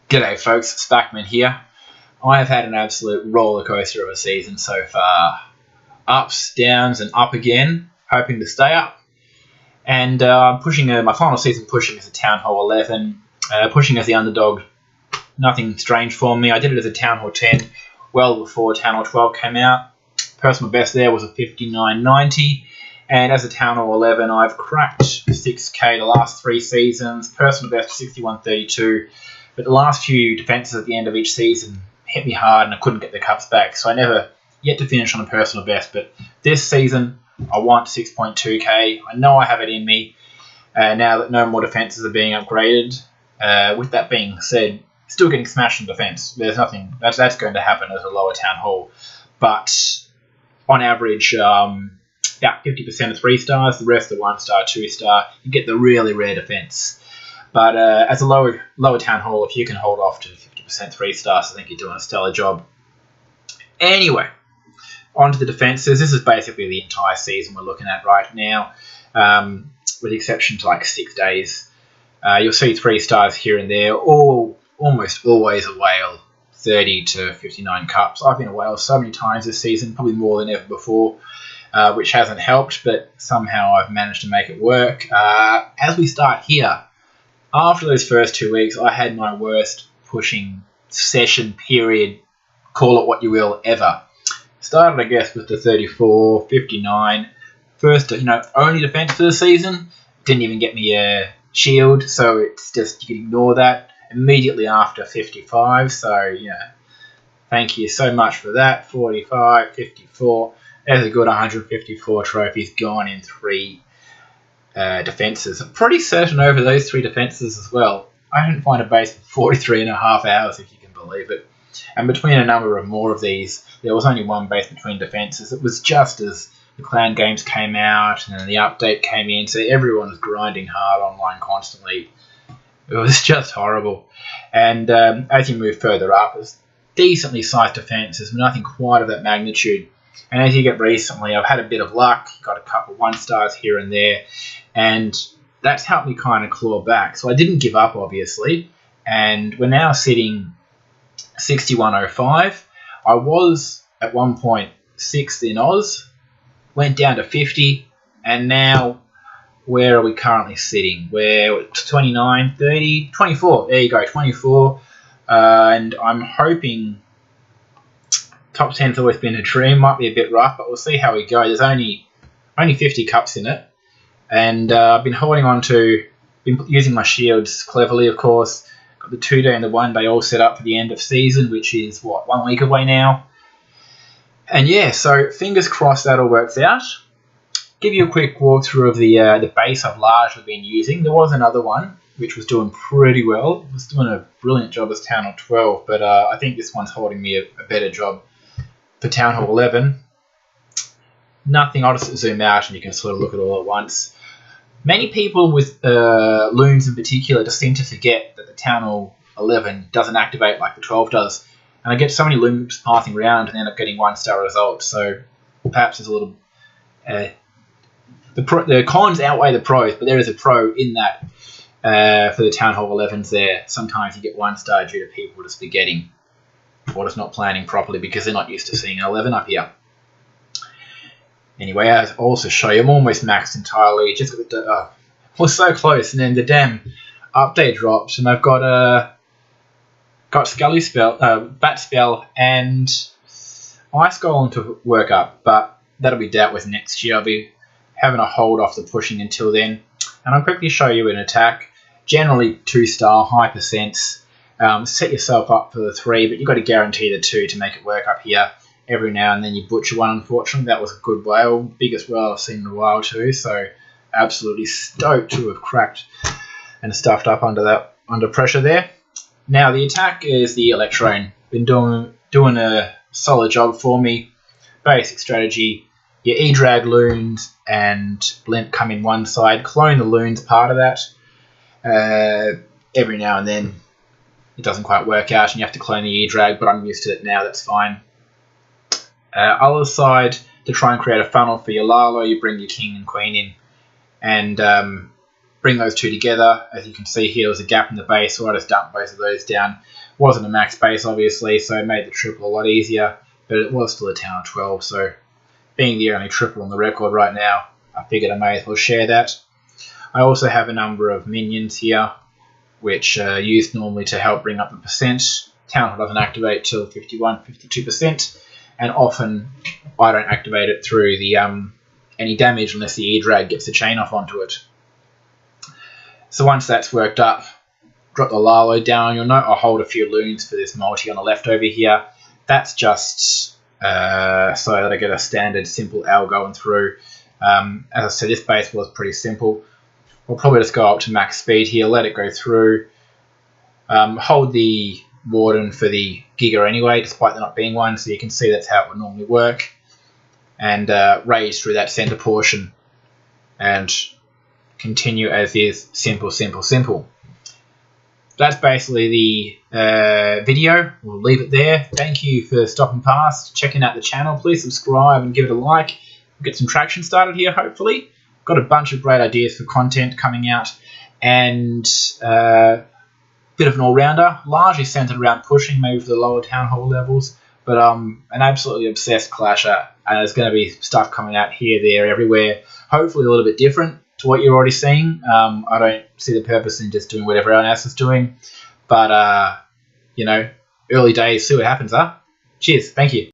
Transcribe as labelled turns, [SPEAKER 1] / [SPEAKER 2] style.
[SPEAKER 1] G'day folks, Spackman here. I have had an absolute roller coaster of a season so far. Ups, downs and up again, hoping to stay up. And I'm pushing my final season pushing as a Town Hall 11, pushing as the underdog. Nothing strange for me. I did it as a Town Hall 10 well before Town Hall 12 came out. Personal best there was a 59.90. And as a Town Hall 11, I've cracked 6k the last 3 seasons. Personal best 61.32. But the last few defences at the end of each season hit me hard and I couldn't get the cups back. So I never yet to finish on a personal best. But this season, I want 6.2k. I know I have it in me now that no more defences are being upgraded. With that being said, still getting smashed in defence. There's nothing that's going to happen as a lower Town Hall. But on average, about 50% of 3 stars, the rest are 1 star, 2 star. You get the really rare defence. But as a lower Town Hall, if you can hold off to 50% 3 stars, I think you're doing a stellar job. Anyway, on to the defences. This is basically the entire season we're looking at right now, with the exception to like 6 days. You'll see 3 stars here and there, almost always a whale, 30 to 59 cups. I've been a whale so many times this season, probably more than ever before, which hasn't helped, but somehow I've managed to make it work. As we start here, after those first 2 weeks, I had my worst pushing session period, call it what you will, ever. Started, I guess, with the 34, 59. First, only defense for the season. Didn't even get me a shield, so it's just, you can ignore that. Immediately after 55, so, thank you so much for that. 45, 54. There's a good 154 trophies gone in 3 defences. I'm pretty certain over those 3 defences as well. I didn't find a base for 43.5 hours, if you can believe it. And between a number of more of these, there was only 1 base between defences. It was just as the clan games came out and then the update came in, so everyone was grinding hard online constantly. It was just horrible. And as you move further up, it's decently sized defences, nothing quite of that magnitude. And as you get recently, I've had a bit of luck, got a couple 1 stars here and there, and that's helped me kind of claw back. So I didn't give up, obviously, and we're now sitting 61.05. I was at 1.6 in Oz, went down to 50, and now where are we currently sitting? We're 29, 30, 24. There you go, 24. And I'm hoping top 10's always been a dream. Might be a bit rough, but we'll see how we go. There's only 50 cups in it. And I've been holding on to, been using my shields cleverly, of course. Got the 2-day and the 1-day all set up for the end of season, which is, 1 week away now. And yeah, so fingers crossed that all works out. Give you a quick walkthrough of the base I've largely been using. There was another one, which was doing pretty well. It was doing a brilliant job as Town Hall 12, but I think this one's holding me a better job for Town Hall 11. Nothing, I'll just zoom out and you can sort of look at it all at once. Many people with loons in particular just seem to forget that the Town Hall 11 doesn't activate like the 12 does. And I get so many loons passing around and end up getting 1-star results. So perhaps there's a little... the cons outweigh the pros, but there is a pro in that for the Town Hall 11s there. Sometimes you get 1 star due to people just forgetting or just not planning properly because they're not used to seeing an 11 up here. Anyway, I'll also show you, I'm almost maxed entirely. Just got the, we're so close, and then the damn update drops, and I've got Scully spell, Bat spell, and Ice Golem to work up, but that'll be dealt with next year. I'll be having a hold off the pushing until then, and I'll quickly show you an attack. Generally 2-star, high percents. Set yourself up for the 3, but you've got to guarantee the 2 to make it work up here. Every now and then you butcher one, unfortunately. That was a good whale. Biggest whale I've seen in a while too, so absolutely stoked to have cracked and stuffed up under pressure there. Now the attack is the Electrone. Been doing a solid job for me. Basic strategy. Your E-Drag loons and Blimp come in one side. Clone the loons part of that. Every now and then it doesn't quite work out and you have to clone the E-Drag, but I'm used to it now, that's fine. Other side, to try and create a funnel for your Lalo, you bring your King and Queen in, and bring those two together. As you can see here, there was a gap in the base, so I just dumped both of those down. Wasn't a max base, obviously, so it made the triple a lot easier, but it was still a town of 12, so being the only triple on the record right now, I figured I may as well share that. I also have a number of minions here, which are used normally to help bring up the percent. Town Hall doesn't activate till 51, 52%, and often I don't activate it through the any damage unless the E-Drag gets the chain off onto it. So once that's worked up, drop the Lalo down. You'll note I'll hold a few loons for this multi on the left over here. That's just so that I get a standard simple L going through. As I said, this base was pretty simple. We'll probably just go up to max speed here, let it go through. Hold the Warden for the Giga anyway, despite there not being one, so you can see that's how it would normally work. And raise through that center portion and continue as is. Simple, simple, simple. That's basically the video. We'll leave it there. Thank you for stopping past, checking out the channel. Please subscribe and give it a like. We'll get some traction started here, hopefully. Got a bunch of great ideas for content coming out, and bit of an all-rounder, largely centered around pushing, maybe for the lower town hall levels, but an absolutely obsessed clasher, and there's going to be stuff coming out here, there, everywhere, hopefully a little bit different to what you're already seeing. I don't see the purpose in just doing what everyone else is doing, but you know, early days, see what happens, huh? Cheers, thank you.